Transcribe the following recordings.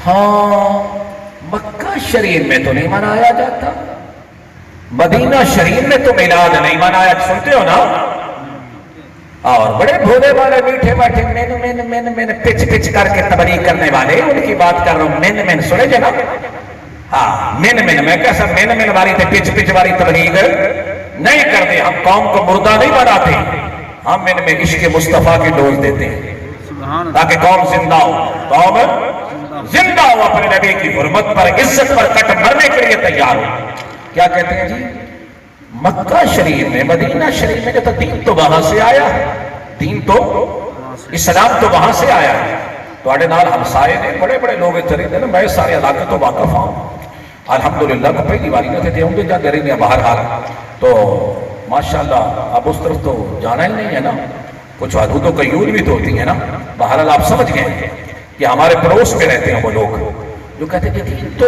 ہاں مکہ شریف میں تو نہیں منایا جاتا، مدینہ شریف میں تو میلاد نہیں منایا، سنتے ہو نا؟ اور بڑے بھولے والے میٹھے میٹھے من پچ پچ کر کے تبلیغ کرنے والے، ان کی بات کر رہا ہوں، من سنے جناب؟ ہاں من میں کیسا من والی تے پچ پچ والی تبلیغ نہیں کرتے، ہم قوم کو مردہ نہیں بناتے، ہم من میں عشق مصطفیٰ کی ڈوز دیتے ہیں تاکہ قوم زندہ ہو، قوم زندہ ہو، اپنے نبی کی حرمت پر عزت پر کٹ مرنے کے لیے تیار ہو۔ کیا کہتے ہیں جی؟ مکہ شریف میں مدینہ شریف میں تو دین تو وہاں سے آیا ہے، دین تو اسلام تو وہاں سے آیا ہے۔ توڑے نال ہمسائے نے بڑے بڑے لوگ اترے تھے نا، میں سارے علاقے تو واقف ہوں الحمدللہ کو پہلی باری نہ تھے ہوں گے جا گرے نہیں باہر حال تو ماشاءاللہ اب اس طرف تو جانا ہی نہیں ہے نا، کچھ حدود و قیود بھی تو ہوتی ہیں نا، بہرحال آپ سمجھ گئے کہ ہمارے پڑوس میں رہتے ہیں وہ لوگ جو کہتے ہیں کہ دین تو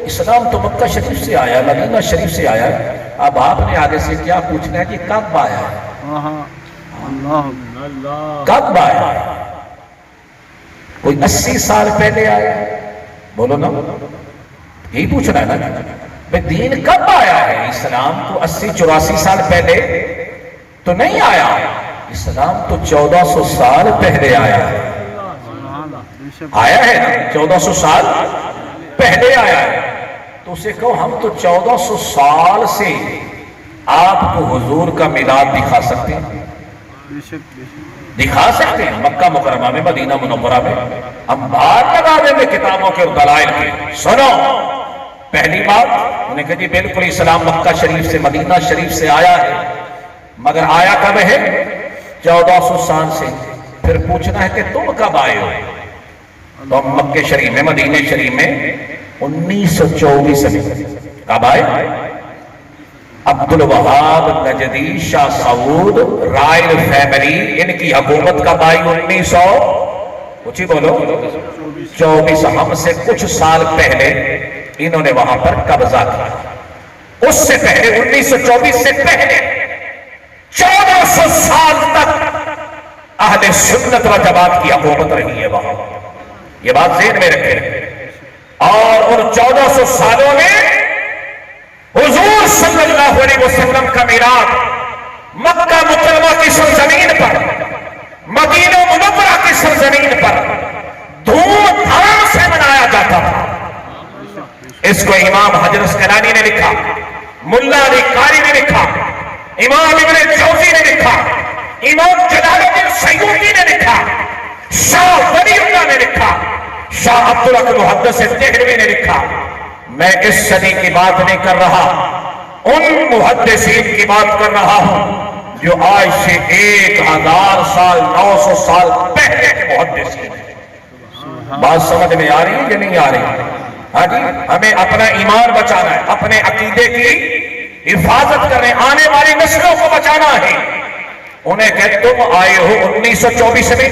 اسلام تو مکہ شریف سے آیا، مدینہ شریف سے آیا ہے۔ اب آپ نے آگے سے کیا پوچھنا ہے کہ کب آیا ہے؟ کب آیا ہے؟ کوئی 80 سال پہلے آیا ہے؟ بولو نا، یہی پوچھنا ہے نا بھئی دین کب آیا ہے؟ اسلام تو 80-84 سال پہلے تو نہیں آیا، اسلام تو 1400 سال پہلے آیا ہے، آیا ہے نا 1400 سال پہلے آیا ہے۔ تو اسے کہو ہم تو 1400 سال سے آپ کو حضور کا میلاد دکھا سکتے ہیں، دکھا سکتے ہیں مکہ مکرمہ میں، مدینہ منورہ میں، ہم بات لگا دیں گے کتابوں کے اور دلائل کے۔ سنو، پہلی بات انہوں نے کہا جی بالکل اسلام مکہ شریف سے مدینہ شریف سے آیا ہے، مگر آیا کب ہے؟ 1400 سال سے۔ پھر پوچھنا ہے کہ تم کب آئے ہو؟ تو ہم مکہ شریف میں مدینہ شریف میں 1924 میں کب آئے؟ عبدالوہاب نجدی شاہ سعود رائل فیملی، ان کی حکومت کب آئی؟ 1900 کچھ ہی بولو 24، ہم سے کچھ سال پہلے انہوں نے وہاں پر قبضہ کیا۔ اس سے پہلے 1924 سے پہلے 1400 سال تک اہل سنت و جماعت کی حکومت رہی ہے وہاں، یہ بات ذہن میں رکھیں۔ اور ان 1400 سالوں میں حضور صلی اللہ علیہ وسلم کا میلاد مکہ مکرمہ کی سرزمین پر، مدینہ منورہ کی سرزمین پر دھوم دھام سے منایا جاتا تھا۔ اس کو امام حجر اسقلانی نے لکھا، ملا علی قاری نے لکھا، امام ابن جوزی نے لکھا، امام جلال الدین سیوطی نے لکھا، شاہ ولی اللہ نے لکھا، شاہ عبدالحق محدث دہلوی نے لکھا۔ میں اس صدی کی بات نہیں کر رہا، ان محدثین کی بات کر رہا ہوں جو آج سے 1000 سال 900 سال پہلے کے محدثین ہیں۔ بات سمجھ میں آ رہی ہے یا نہیں آ رہی؟ ہاں جی، ہمیں اپنا ایمان بچانا ہے، اپنے عقیدے کی حفاظت کرنے، آنے والی نسلوں کو بچانا ہے۔ انہیں کہ تم آئے ہو 1924 میں،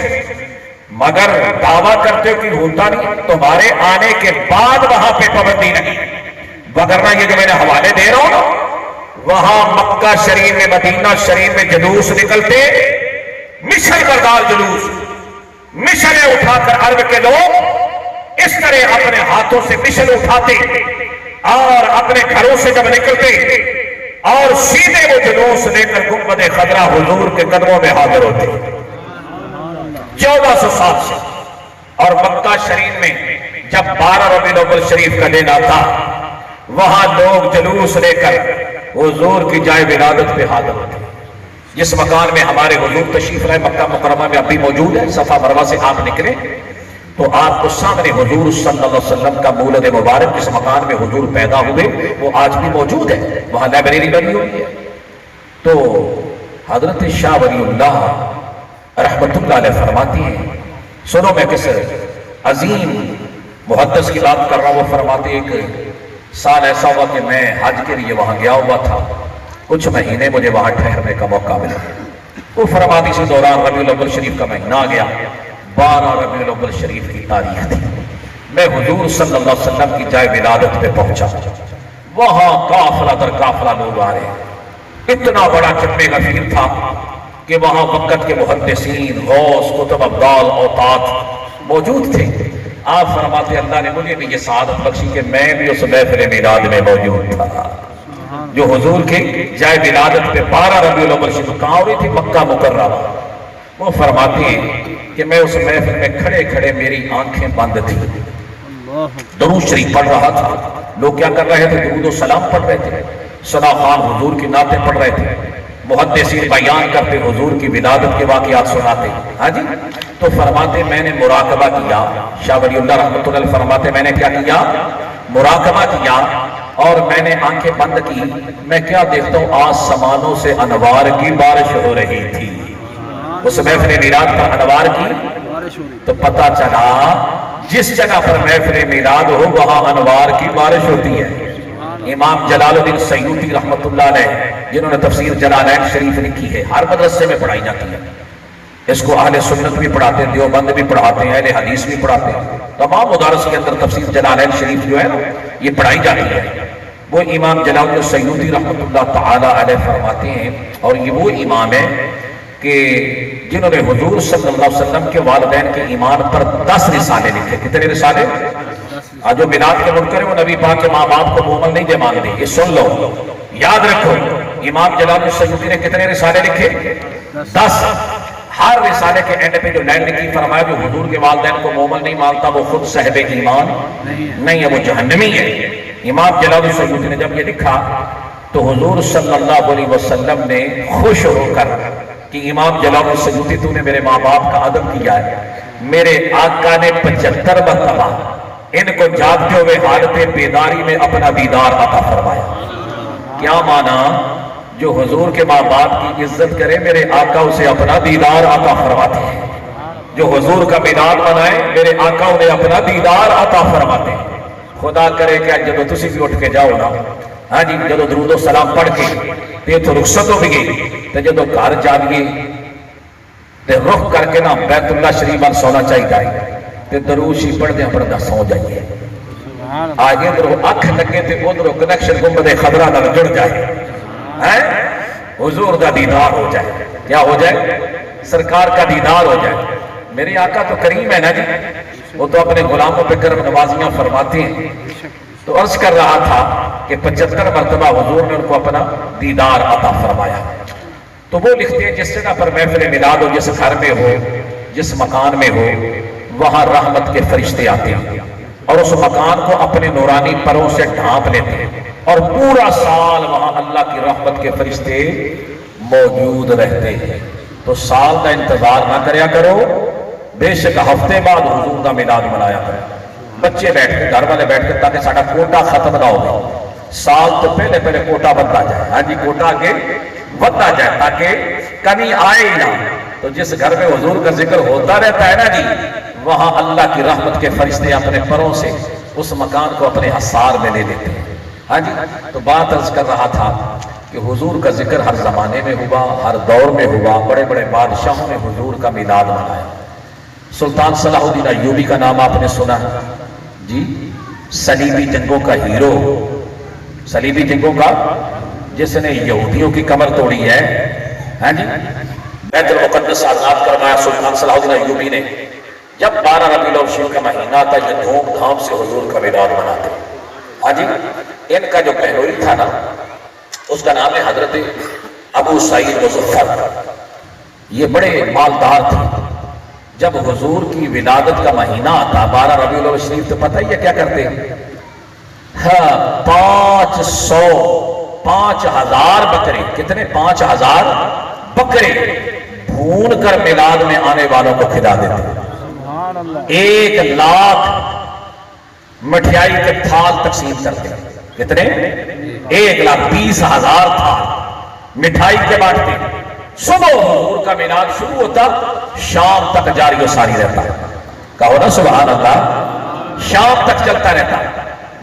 مگر دعویٰ کرتے ہو کہ ہوتا نہیں، تمہارے آنے کے بعد وہاں پہ پابندی نہیں، وگرنہ یہ جو میں نے حوالے دے رہا ہوں، وہاں مکہ شریف میں مدینہ شریف میں جلوس نکلتے، مشن بردار جلوس، مشنیں اٹھا کر عرب کے لوگ اس طرح اپنے ہاتھوں سے مشن اٹھاتے اور اپنے گھروں سے جب نکلتے اور سیدھے وہ جلوس لے کر گنبد خضرا حضور کے قدموں میں حاضر ہوتے 1400 سال سے۔ اور مکہ شریف میں جب 12 ربیع الاول شریف کا دن آتا، وہاں لوگ جلوس لے کر حضور کی جائے ولادت پہ حاضر ہوتے۔ جس مکان میں ہمارے حضور تشریف لائے مکہ مکرمہ میں اب بھی موجود ہے، صفا مروہ سے آپ نکلے تو آپ کو سامنے حضور صلی اللہ علیہ وسلم کا مولد مبارک جس مکان میں حضور پیدا ہوئے وہ آج بھی موجود ہے، وہاں لائبریری بنی ہوئی ہے۔ تو حضرت شاہ ولی اللہ رحمت اللہ علیہ فرماتی ہیں، سنو میں کس عظیم محدث کی بات کر رہا ہوں، وہ فرماتے ایک سال ایسا ہوا کہ میں حج کے لیے وہاں گیا ہوا تھا، کچھ مہینے مجھے وہاں ٹھہرنے کا موقع ملا۔ وہ فرماتی اسی دوران ربیع الاول شریف کا مہینہ آ گیا، 12 ربیع الاول شریف کی تاریخ تھی، میں حضور صلی اللہ علیہ وسلم کی جائے ولادت پہ پہنچا، وہاں قافلہ در قافلہ لوگ آ رہے، اتنا بڑا جمع غفیر تھا کہ وہاں وقت کے محدثین، غوث، کتب ابدال، اوتاد موجود تھے۔ آپ فرماتے اللہ نے مجھے بھی یہ سعادت بخشی کہ میں بھی اس محفل میلاد میں موجود تھا جو حضور کے جائے ولادت پہ 12 ربیع الاول شریف کہاں ہو رہی تھی؟ مکہ مکرمہ۔ وہ فرماتے ہیں کہ میں اس محفل میں کھڑے کھڑے میری آنکھیں بند تھی، درود شریف پڑھ رہا تھا، لوگ کیا کر رہے تھے؟ درود و سلام پڑھ رہے تھے، ثنا خوان حضور کی نعتیں پڑھ رہے تھے، محدثین بیان کرتے حضور کی ولادت کے واقعات سناتے۔ ہاں جی، تو فرماتے میں نے مراقبہ کیا، شاہ ولی اللہ رحمۃ اللہ فرماتے میں نے کیا کیا؟ مراقبہ کیا، اور میں نے آنکھیں بند کی، میں کیا دیکھتا ہوں؟ آسمانوں سے انوار کی بارش ہو رہی تھی۔ اس محفل میلاد پر انوار کی، تو پتہ چلا جس جگہ پر محفل میلاد ہو وہاں انوار کی بارش ہوتی ہے۔ امام جلال الدین سیوطی رحمۃ اللہ علیہ جنہوں نے تفسیر جلالین شریف لکھی ہے، ہر مدرسے میں پڑھائی جاتی ہے، اس کو اہل سنت بھی پڑھاتے ہیں، دیوبند بھی پڑھاتے ہیں، اہل حدیث بھی پڑھاتے ہیں، تمام مدارس کے اندر تفسیر جلالین شریف جو ہے نا یہ پڑھائی جاتی ہے۔ وہ امام جلال الدین سیوطی رحمۃ اللہ تعالی علیہ فرماتے ہیں، اور یہ وہ امام ہے کہ جنہوں نے حضور صلی اللہ علیہ وسلم کے والدین کے ایمان پر 10 رسالے لکھے۔ کتنے رسالے؟ آج جو میلاد کے منکر ہیں وہ نبی پاک کے ماں باپ کو مومن نہیں دے مانتے، یہ سن لو، یاد رکھو۔ امام جلال الدین سیوطی نے کتنے رسالے لکھے؟ 10۔ ہر رسالے کے اینڈ پہ جو لائن لکھی فرمایا جو حضور کے والدین کو مومن نہیں مانتا وہ خود صاحب ایمان نہیں ہے، وہ جہنمی ہے۔ امام جلال الدین سیوطی نے جب یہ لکھا تو حضور صلی اللہ علیہ وسلم نے خوش ہو کر کہ امام جلال الدین سیوطی تو نے میرے ماں باپ کا ادب کیا ہے، میرے آقا نے 75 مرتبہ ان کو جاگتے ہوئے حالت بیداری میں اپنا دیدار عطا فرمایا۔ کیا مانا؟ جو حضور کے ماں باپ کی عزت کرے میرے آقا اسے اپنا دیدار عطا فرماتے ہیں، جو حضور کا میلاد منائے میرے آقا انہیں اپنا دیدار عطا فرماتے ہیں۔ خدا کرے کہ جب تسی بھی اٹھ کے جاؤ نا، ہاں جی، جب درود و سلام پڑھ کے تے تو رخصت ہو گئی تے جب گھر جائیے تے رخ کر کے نا بیت اللہ شریف وال سونا چاہیے تے درود شریف پڑھدے پڑھدا سو جائیے، آگے ادھر اکھ لگے تے ادھر کنیکشن گنبد خضرا نال جڑ جائے، حضور کا دیدار ہو جائے۔ کیا ہو جائے؟ سرکار کا دیدار ہو جائے۔ میرے آقا تو کریم ہے نا جی، وہ تو اپنے غلاموں پہ کرم نوازیاں فرماتے ہیں۔ تو عرض کر رہا تھا کہ 75 مرتبہ حضور نے ان کو اپنا دیدار عطا فرمایا۔ تو وہ لکھتے ہیں جس جگہ پر محفل میلاد ہو، جس گھر میں ہو، جس مکان میں ہو، وہاں رحمت کے فرشتے آتے ہیں اور اس مکان کو اپنے نورانی پروں سے ڈھانپ لیتے ہیں، اور پورا سال وہاں اللہ کی رحمت کے فرشتے موجود رہتے ہیں۔ تو سال کا انتظار نہ کریا کرو، بے شک ہفتے بعد حضور کا میلاد منایا کرو۔ بچے بیٹھ کے، گھر والے بیٹھ کے، تاکہ ساڑھا کوٹا ختم نہ ہو، سال تو پہلے پہلے کوٹا بنتا جائے، ہاں جی، کوٹا آگے بنتا جائے تاکہ کمی آئے ہی نہ۔ تو جس گھر میں حضور کا ذکر ہوتا رہتا ہے نا جی، وہاں اللہ کی رحمت کے فرشتے اپنے پروں سے اس مکان کو اپنے حصار میں لے لیتے ہیں۔ ہاں جی، تو بات عرض کر رہا تھا کہ حضور کا ذکر ہر زمانے میں ہوا، ہر دور میں ہوا، بڑے بڑے بادشاہوں نے حضور کا میلاد منایا۔ سلطان صلاح الدین ایوبی کا نام آپ نے سنا ہے جی، صلیبی جنگوں کا ہیرو، صلیبی جنگوں کا، جس نے یہودیوں کی کمر توڑی ہے، ہاں جی، بیت المقدس آزاد کروایا سلطان صلاح الدین ایوبی نے۔ جب 12 ربیع الاول شریف کا مہینہ تھا، یہ دھوم دھام سے حضور کا میلاد مناتے۔ ہاں جی، ان کا جو بہنوئی تھا نا، اس کا نام ہے حضرت ابو سعید مظفر، یہ بڑے مالدار تھے۔ جب حضور کی ولادت کا مہینہ آتا 12 ربیع الاول شریف، تو پتہ ہی ہے کیا کرتے ہیں؟ ہاں، 5,000 بکرے، کتنے؟ 5,000 بکرے بھون کر میلاد میں آنے والوں کو کھلا دیتے ہیں۔ 1,00,000 مٹھائی کے تھال تقسیم کرتے ہیں۔ کتنے؟ 1,20,000 تھال مٹھائی کے بانٹتے ہیں۔ صبح حضور کا میلاد شروع ہوتا، شام تک جاری و ساری رہتا۔ کہو نا سبحان اللہ، شام تک چلتا رہتا۔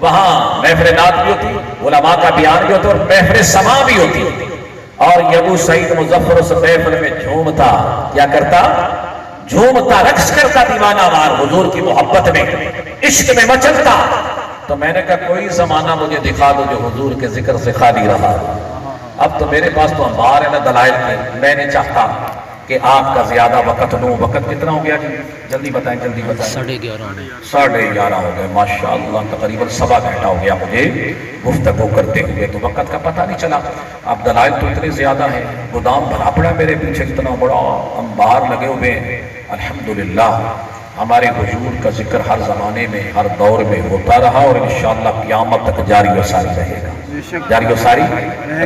وہاں محفل نعت بھی ہوتی، علماء کا بیان بھی ہوتا، اور محفل سما بھی ہوتی۔ اور یہ ابو سعید مظفر اس محفل میں جھومتا، کیا کرتا؟ جھومتا، رقص کرتا، دیوانہ وار حضور کی محبت میں، عشق میں مچلتا۔ تو میں نے کہا کوئی زمانہ مجھے دکھا دو جو حضور کے ذکر سے خالی رہا۔ اب تو میرے پاس تو انبار ہے نا دلائل میں، میں نہیں چاہتا کہ آپ کا زیادہ وقت لوں. وقت کتنا ہو گیا جی؟ جلدی بتائیں جلدی بتائیں. 11:30 ہو گئے. ماشاءاللہ تقریباً 1.25 گھنٹہ ہو گیا مجھے گفتگو کرتے ہوئے، تو وقت کا پتہ نہیں چلا. اب دلائل تو اتنے زیادہ ہیں، گودام بھرا پڑا میرے پیچھے، اتنا بڑا انبار لگے ہوئے ہیں. الحمدللہ ہمارے حضور کا ذکر ہر زمانے میں ہر دور میں ہوتا رہا، اور انشاءاللہ قیامت تک جاری و ساری رہے گا. جاری و ساری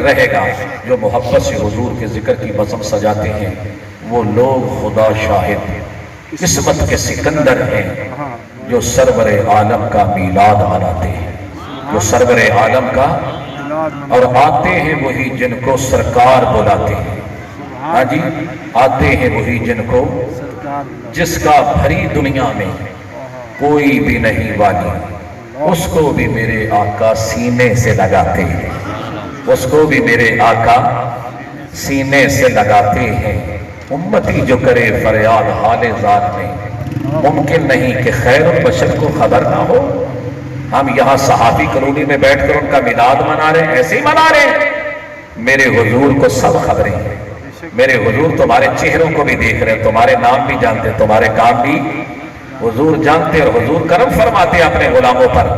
رہے گا. جو محبت سے حضور کے ذکر کی بزم سجاتے ہیں وہ لوگ خدا شاہد قسمت کے سکندر ہیں، جو سرور عالم کا میلاد مناتے ہیں. جو سرور عالم کا اور آتے ہیں وہی جن کو سرکار بلاتے ہیں. ہاں جی، آتے ہیں وہی جن کو جس کا بھری دنیا میں کوئی بھی نہیں والی، اس کو بھی میرے آقا سینے سے لگاتے ہیں. اس کو بھی میرے آقا سینے سے لگاتے ہیں. امتی جو کرے فریاد حال ذات میں، ممکن نہیں کہ خیر البشر کو خبر نہ ہو. ہم یہاں صحافی کالونی میں بیٹھ کر ان کا میلاد منا رہے ہیں، ایسے ہی منا رہے ہیں. میرے حضور کو سب خبریں ہیں. میرے حضور تمہارے چہروں کو بھی دیکھ رہے ہیں، تمہارے نام بھی جانتے، تمہارے کام بھی حضور جانتے، اور حضور کرم فرماتے اپنے غلاموں پر.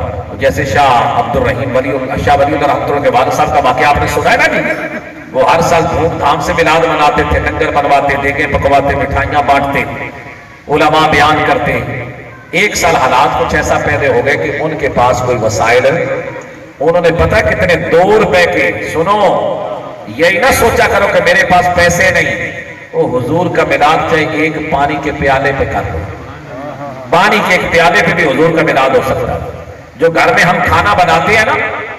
جیسے شاہ عبد الرحیم شاہ ولی اللہ رحمۃ اللہ کے والد صاحب کا واقعہ آپ نے سنا ہے نا جی. وہ ہر سال دھوم دھام سے میلاد مناتے تھے، لنگر بنواتے، دیگیں پکواتے، مٹھائیاں بانٹتے، علماء بیان کرتے. ایک سال حالات کچھ ایسا پیدا ہو گئے کہ ان کے پاس کوئی وسائل، انہوں نے پتہ کتنے 2 روپے کے، سنو یہی نہ سوچا کرو کہ میرے پاس پیسے نہیں، وہ حضور کا میلاد چاہے ایک پانی کے پیالے پہ کر دو. پانی کے ایک پیالے پہ بھی حضور کا میلاد ہو سکتا ہے. جو گھر میں ہم کھانا بناتے ہیں نا،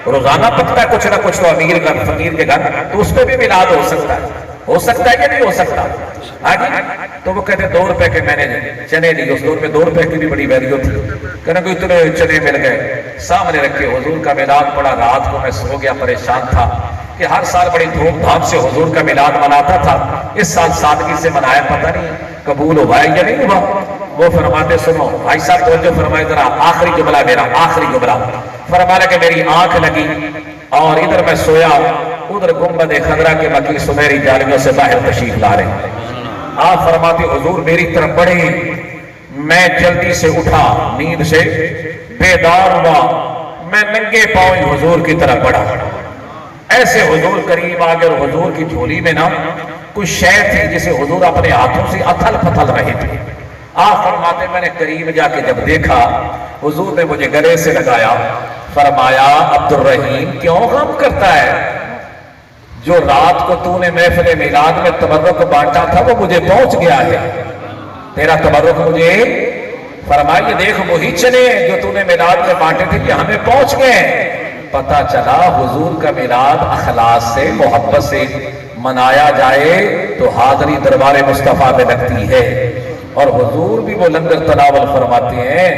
روزانہ پکتا ہے کچھ نہ کچھ، تو امیر گھر فقیر کے گھر، تو اس پہ بھی میلاد ہو سکتا ہے. ہو سکتا ہے کہ نہیں ہو سکتا؟ تو وہ کہتے 2 روپے کے میں نے چنے لیے. اس دور میں 2 روپے کی بھی بڑی ویلیو تھی. کہنے کو اتنے چنے مل گئے، سامنے رکھے حضور کا میلاد پڑا. رات کو میں سو گیا، پریشان تھا کہ ہر سال بڑی دھوم دھام سے حضور کا میلاد مناتا تھا، اس سال سادگی سے منایا، پتہ نہیں قبول ہوا ہے یا نہیں ہوا. وہ فرماتے سنو بھائی صاحب توجہ فرمائے ذرا، آخری جملہ میرا، آخری جملہ. فرمایا کہ میری آنکھ لگی اور ادھر میں سویا، ادھر گنبد خضرا کے مکی سنہری جالیوں سے باہر تشریف لا رہے ہیں. آپ فرماتے حضور میری طرف بڑھے. میں جلدی سے اٹھا، نیند سے بیدار ہوا، میں ننگے پاؤں حضور کی طرف بڑھا. ایسے حضور قریب آگے، اور حضور کی جھولی میں نا کوئی شے تھی جسے حضور اپنے ہاتھوں سے اتھل پتھل رہے تھے. آپ فرماتے میں نے قریب جا کے جب دیکھا، حضور نے مجھے گلے سے لگایا. فرمایا عبد الرحیم کیوں غم کرتا ہے؟ جو رات کو تو نے محفل میلاد میں تبرک بانٹا تھا وہ مجھے پہنچ گیا ہے. تیرا تبرک مجھے، فرمایا یہ دیکھ وہی چنے جو تو نے میلاد میں بانٹے تھے کہ ہمیں پہنچ گئے. پتا چلا حضور کا میلاد اخلاص سے، محبت سے منایا جائے تو حاضری دربار مصطفیٰ میں لگتی ہے. اور حضور بھی وہ لنگر تناول فرماتے ہیں،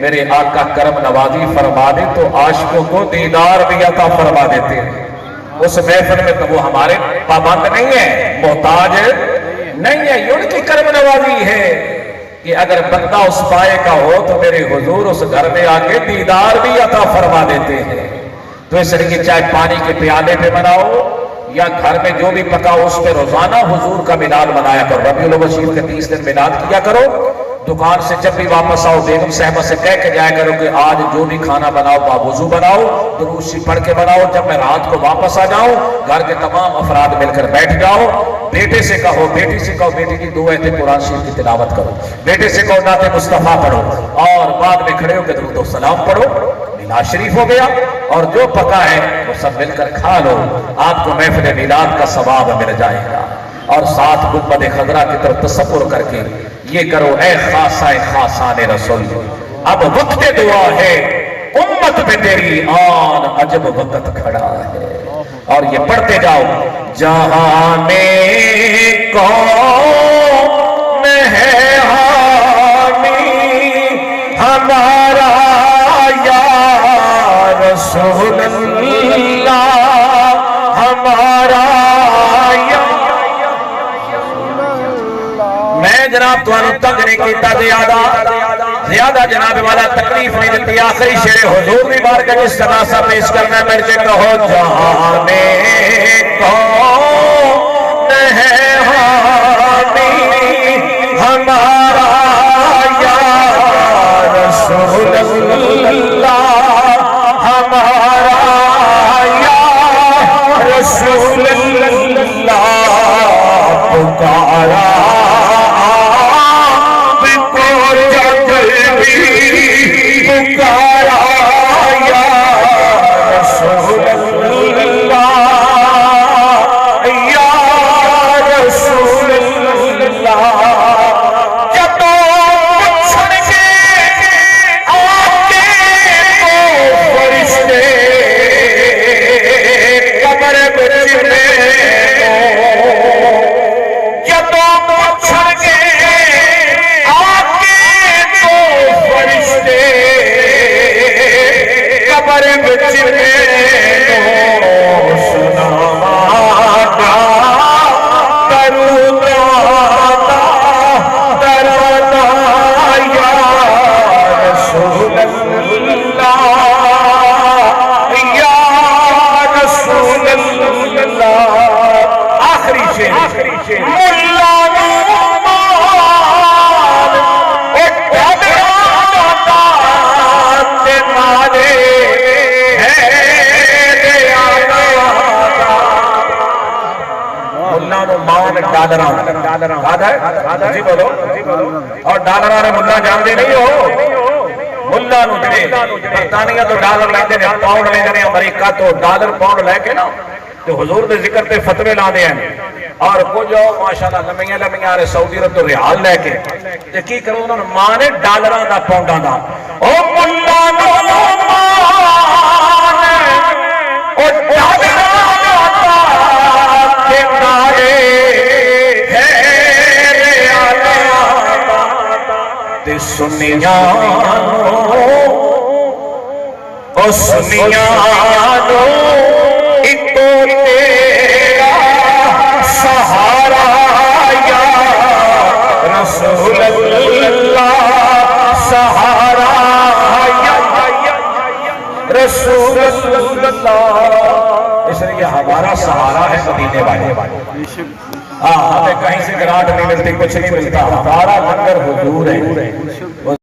میرے آقا کرم نوازی فرما دے تو عاشقوں کو دیدار بھی عطا فرما دیتے ہیں. اس محفل میں تو وہ ہمارے پابند نہیں ہے، محتاج نہیں ہے، یہ ان کی کرم نوازی ہے کہ اگر بندہ اس پائے کا ہو تو میرے حضور اس گھر میں آ کے دیدار بھی عطا فرما دیتے ہیں. تو اس لیے چاہے پانی کے پیالے پہ مناؤ یا گھر میں جو بھی پکاؤ، اس پہ روزانہ حضور کا میلاد منایا کرو. ربیع الاول شریف کے 30 دن میلاد کیا کرو. دکان سے جب بھی واپس آؤ بیگم صاحبہ سے کہہ کے جایا کرو کہ آج جو بھی کھانا بناؤ باوضو بناؤ، درود شریف پڑھ کے بناؤ. جب میں رات کو واپس آ جاؤں گھر کے تمام افراد مل کر بیٹھ جاؤ. بیٹے سے کہو، بیٹی سے کہو بیٹی کی 2 آیتیں قرآن شریف کی تلاوت کرو. بیٹے سے کہو نعت مصطفیٰ پڑھو، اور بعد میں کھڑے ہو کے درود و سلام پڑھو. میلاد شریف ہو گیا، اور جو پکا ہے وہ سب مل کر کھا لو. آپ کو محفل میلاد کا ثواب مل جائے گا. اور ساتھ گنبد خضرا کی طرف تصور کر کے یہ کرو، اے خاصہ خاصان رسول، اب وقت دعا ہے، امت پہ تیری آن عجب وقت کھڑا ہے. اور یہ پڑھتے جاؤ، جہاں میں کون ہے حامی ہمارا یا رسول اللہ، ہمارا یا. میں جناب تو تنگ نہیں کیتا زیادہ جناب والا تکلیف نہیں دیتی. آخری شعر حضور کی بارگاہ جس طرح سا پیش کرنا ہے، میرے سے کہو جہاں میں کون ہے حامی ہمارا یا رسول اللہ، ہمارا یا رسول اللہ، پکارا آپ کو جب بھی پکارا یا رسول اللہ، یا رسول اللہ، جب تو چھڑ کے آتے تو فرشتے قبر بچنے جی بولو، اور ڈالر نے ملا جانتے نہیں ہو، ملا نو جڑے برطانیہ تو ڈالر لیندے نے، پاؤنڈ لیندے نے، امریکہ تو ڈالر پاؤنڈ لے کے نا تو حضور دے ذکر تے فتوے لا دے ہیں، اور کچھ ماشاءاللہ لمیاں لمیاں سعودی عرب تو ریال لے کے تے کی کرو انہوں نے مانے ڈالراں دا پاؤنڈاں دا، او ملا نو مان او ڈالراں دا تے مارے سنیانو او سنیانو ایکو تیرا سہارا یا رسول اللہ، سہارا یا رسول اللہ، اس لیے ہمارا سہارا ہے مدینے والے، ہمیں کہیں سے گرانٹ نہیں ملتی، کچھ نہیں ملتا، ہمارا لنگر حضور ہے۔